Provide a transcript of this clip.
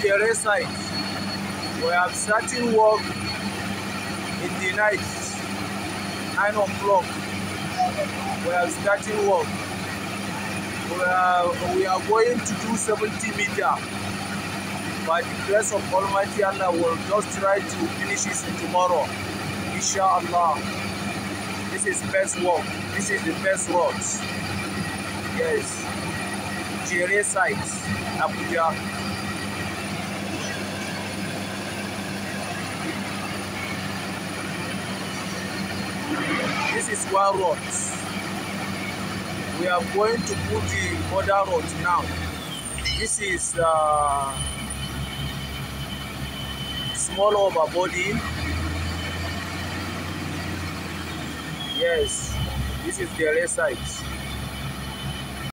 jere site. We are starting work in the night, 9 o'clock. We are starting work. We are going to do 70 meter. By the grace of Almighty Allah, will just try to finish it tomorrow. Inshallah. This is best work. This is the best roads. Yes. Jere site, Abuja. This is one road. We are going to put the other road now. This is small overboarding. Yes, this is the jere site.